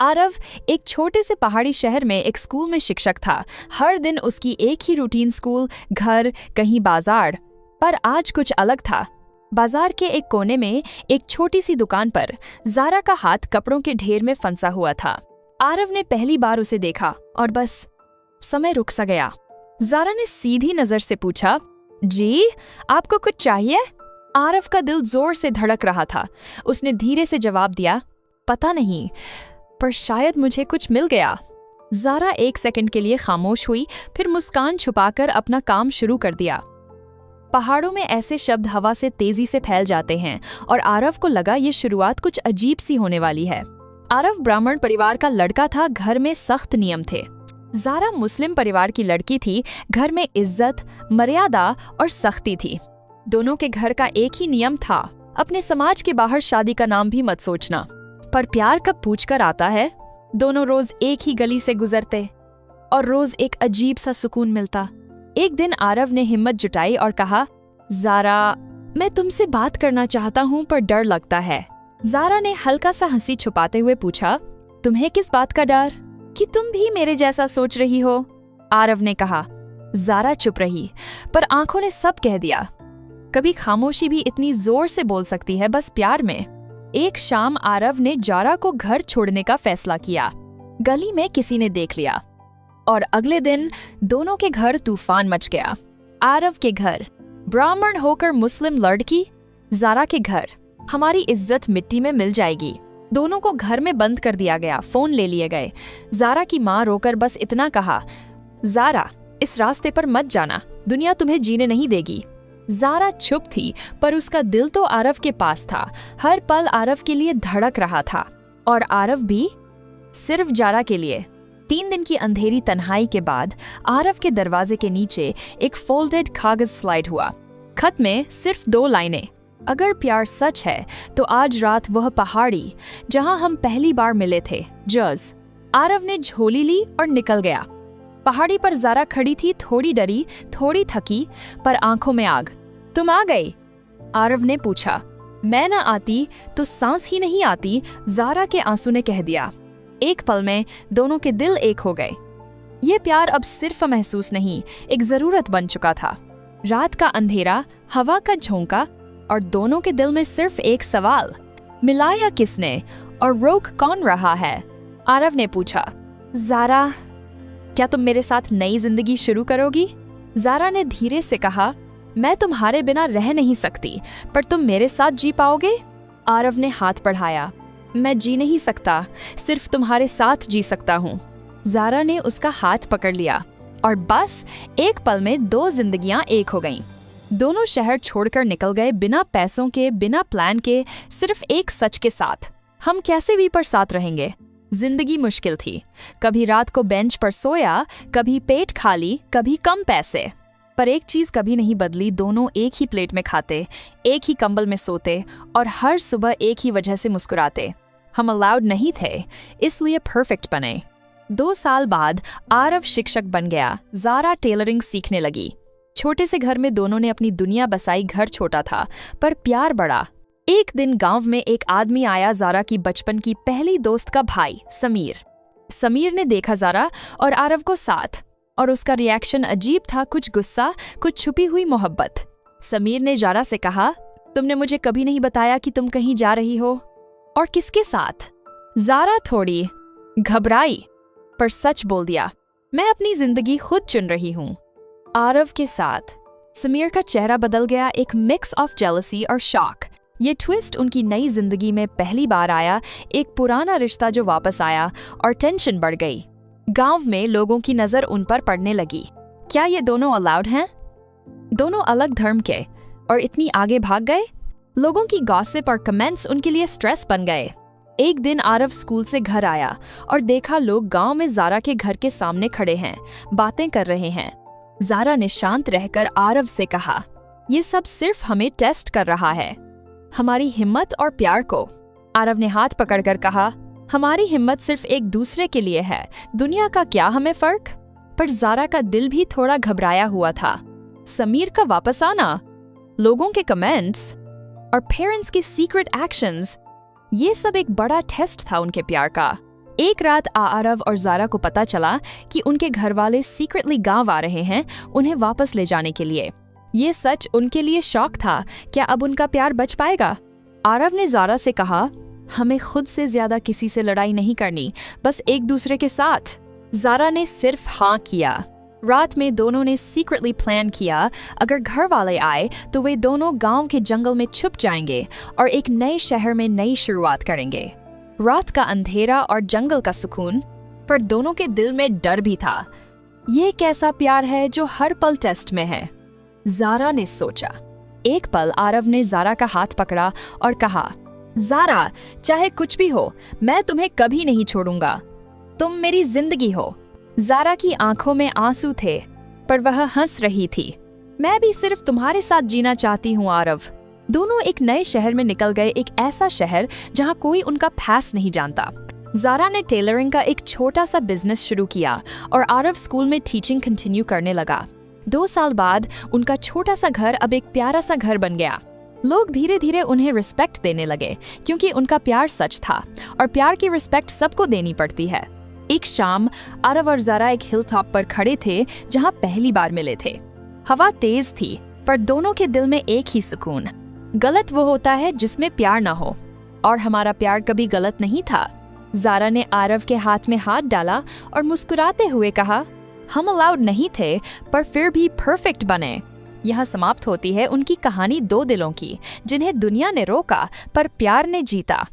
आरव एक छोटे से पहाड़ी शहर में एक स्कूल में शिक्षक था। हर दिन उसकी एक ही रूटीन, स्कूल, घर, कहीं बाजार। पर आज कुछ अलग था। बाजार के एक कोने में एक छोटी सी दुकान पर ज़ारा का हाथ कपड़ों के ढेर में फंसा हुआ था। आरव ने पहली बार उसे देखा और बस समय रुक सा गया। ज़ारा ने सीधी नजर से पूछा, जी आपको कुछ चाहिए? आरव का दिल जोर से धड़क रहा था। उसने धीरे से जवाब दिया, पता नहीं, पर शायद मुझे कुछ मिल गया। ज़ारा एक सेकंड के लिए खामोश हुई, फिर मुस्कान छुपाकर अपना काम शुरू कर दिया। पहाड़ों में ऐसे शब्द हवा से तेजी से फैल जाते हैं और आरव को लगा ये शुरुआत कुछ अजीब सी होने वाली है। आरव ब्राह्मण परिवार का लड़का था, घर में सख्त नियम थे। ज़ारा मुस्लिम परिवार की लड़की थी, घर में इज्जत, मर्यादा और सख्ती थी। दोनों के घर का एक ही नियम था, अपने समाज के बाहर शादी का नाम भी मत सोचना। पर प्यार कब पूछकर आता है? दोनों रोज एक ही गली से गुजरते और रोज एक अजीब सा सुकून मिलता। एक दिन आरव ने हिम्मत जुटाई और कहा, ज़ारा मैं तुमसे बात करना चाहता हूँ पर डर लगता है। ज़ारा ने हल्का सा हंसी छुपाते हुए पूछा, तुम्हें किस बात का डर? कि तुम भी मेरे जैसा सोच रही हो? आरव ने कहा। ज़ारा चुप रही, पर आंखों ने सब कह दिया। कभी खामोशी भी इतनी जोर से बोल सकती है, बस प्यार में। एक शाम आरव ने ज़ारा को घर छोड़ने का फैसला किया। गली में किसी ने देख लिया और अगले दिन दोनों के घर तूफान मच गया। आरव के घर, ब्राह्मण होकर मुस्लिम लड़की, ज़ारा के घर, हमारी इज्जत मिट्टी में मिल जाएगी। दोनों को घर में बंद कर दिया गया, फोन ले लिए गए। ज़ारा की माँ रोकर बस इतना कहा, ज़ारा इस रास्ते पर मत जाना, दुनिया तुम्हें जीने नहीं देगी। ज़ारा चुप थी, पर उसका दिल तो आरव के पास था। हर पल आरव के लिए धड़क रहा था और आरव भी सिर्फ ज़ारा के लिए। 3 दिन की अंधेरी तन्हाई के बाद आरव के दरवाजे के नीचे एक फोल्डेड कागज स्लाइड हुआ। खत में सिर्फ 2 लाइनें, अगर प्यार सच है तो आज रात वह पहाड़ी जहां हम पहली बार मिले थे, जज। आरव ने झोली ली और निकल गया। पहाड़ी पर ज़ारा खड़ी थी, थोड़ी डरी, थोड़ी थकी, पर आंखों में आग। तुम आ गई? आरव ने पूछा। मैं ना आती तो सांस ही नहीं आती, ज़ारा के आंसू ने कह दिया। एक पल में दोनों के दिल एक हो गए। ये प्यार अब सिर्फ महसूस नहीं, एक जरूरत बन चुका था। रात का अंधेरा, हवा का झोंका और दोनों के दिल में सिर्फ एक सवाल, मिलाया किसने और रोक कौन रहा है? आरव ने पूछा, ज़ारा क्या तुम मेरे साथ नई जिंदगी शुरू करोगी? ज़ारा ने धीरे से कहा, मैं तुम्हारे बिना रह नहीं सकती, पर तुम मेरे साथ जी पाओगे? आरव ने हाथ बढ़ाया। मैं जी नहीं सकता, सिर्फ तुम्हारे साथ जी सकता हूँ। ज़ारा ने उसका हाथ पकड़ लिया और बस एक पल में 2 जिंदगियां एक हो गईं। दोनों शहर छोड़कर निकल गए, बिना पैसों के, बिना प्लान के, सिर्फ एक सच के साथ, हम कैसे भी पर साथ रहेंगे। जिंदगी मुश्किल थी, कभी रात को बेंच पर सोया, कभी पेट खाली, कभी कम पैसे, पर एक चीज कभी नहीं बदली, दोनों एक ही प्लेट में खाते, एक ही कंबल में सोते और हर सुबह एक ही वजह से मुस्कुराते। हम अलाउड नहीं थे, इसलिए परफेक्ट बने। 2 साल बाद आरव शिक्षक बन गया, ज़ारा टेलरिंग सीखने लगी। छोटे से घर में दोनों ने अपनी दुनिया बसाई। घर छोटा था पर प्यार बड़ा। एक दिन गांव में एक आदमी आया, ज़ारा की बचपन की पहली दोस्त का भाई समीर। समीर ने देखा ज़ारा और आरव को साथ, और उसका रिएक्शन अजीब था, कुछ गुस्सा, कुछ छुपी हुई मोहब्बत। समीर ने ज़ारा से कहा, तुमने मुझे कभी नहीं बताया कि तुम कहीं जा रही हो, और किसके साथ? ज़ारा थोड़ी घबराई पर सच बोल दिया, मैं अपनी जिंदगी खुद चुन रही हूँ, आरव के साथ। समीर का चेहरा बदल गया, एक मिक्स ऑफ जेलसी और शॉक। ये ट्विस्ट उनकी नई जिंदगी में पहली बार आया, एक पुराना रिश्ता जो वापस आया, और टेंशन बढ़ गई। गांव में लोगों की नजर उन पर पड़ने लगी। क्या ये दोनों अलाउड हैं? दोनों अलग धर्म के और इतनी आगे भाग गए। लोगों की गॉसिप और कमेंट्स उनके लिए स्ट्रेस बन गए। एक दिन आरव स्कूल से घर आया और देखा लोग गांव में ज़ारा के घर के सामने खड़े हैं, बातें कर रहे हैं। ज़ारा ने शांत रहकर आरव से कहा, ये सब सिर्फ हमें टेस्ट कर रहा है, हमारी हिम्मत और प्यार को। आरव ने हाथ पकड़कर कहा, हमारी हिम्मत सिर्फ एक दूसरे के लिए है, दुनिया का क्या हमें फर्क। पर ज़ारा का दिल भी थोड़ा घबराया हुआ था। समीर का वापस आना, लोगों के कमेंट्स और पेरेंट्स के सीक्रेट एक्शंस, ये सब एक बड़ा टेस्ट था उनके प्यार का। एक रात आरव और ज़ारा को पता चला कि उनके घर वाले सीक्रेटली गांव आ रहे हैं उन्हें वापस ले जाने के लिए। ये सच उनके लिए शॉक था। क्या अब उनका प्यार बच पाएगा? आरव ने ज़ारा से कहा, हमें खुद से ज्यादा किसी से लड़ाई नहीं करनी, बस एक दूसरे के साथ। ज़ारा ने सिर्फ हाँ किया। रात में दोनों ने सीक्रेटली प्लान किया, अगर घर वाले आए तो वे दोनों गांव के जंगल में छुप जाएंगे और एक नए शहर में नई शुरुआत करेंगे। रात का अंधेरा और जंगल का सुकून, पर दोनों के दिल में डर भी था। ये कैसा प्यार है जो हर पल टेस्ट में है? ज़ारा ने सोचा। एक पल आरव ने ज़ारा का हाथ पकड़ा और कहा, ज़ारा, चाहे कुछ भी हो, मैं तुम्हें कभी नहीं छोड़ूंगा। तुम मेरी जिंदगी हो। ज़ारा की आंखों में आंसू थे, पर वह हंस रही थी। मैं भी सिर्फ तुम्हारे साथ जीना चाहती हूँ आरव। दोनों एक नए शहर में निकल गए, एक ऐसा शहर जहाँ कोई उनका पास नहीं जानता। ज़ारा ने टेलरिंग का एक छोटा सा बिजनेस शुरू किया और आरव स्कूल में टीचिंग कंटिन्यू करने लगा। 2 साल बाद उनका छोटा सा घर अब एक प्यारा सा घर बन गया। लोग धीरे धीरे उन्हें रिस्पेक्ट देने लगे, क्योंकि उनका प्यार सच था और प्यार की रिस्पेक्ट सबको देनी पड़ती है। एक शाम आरव और ज़ारा एक हिल टॉप पर खड़े थे जहां पहली बार मिले थे। हवा तेज थी, पर दोनों के दिल में एक ही सुकून। गलत वो होता है जिसमें प्यार ना हो, और हमारा प्यार कभी गलत नहीं था। ज़ारा ने आरव के हाथ में हाथ डाला और मुस्कुराते हुए कहा, हम अलाउड नहीं थे, पर फिर भी परफेक्ट बने। यहाँ समाप्त होती है उनकी कहानी 2 दिलों की, जिन्हें दुनिया ने रोका पर प्यार ने जीता।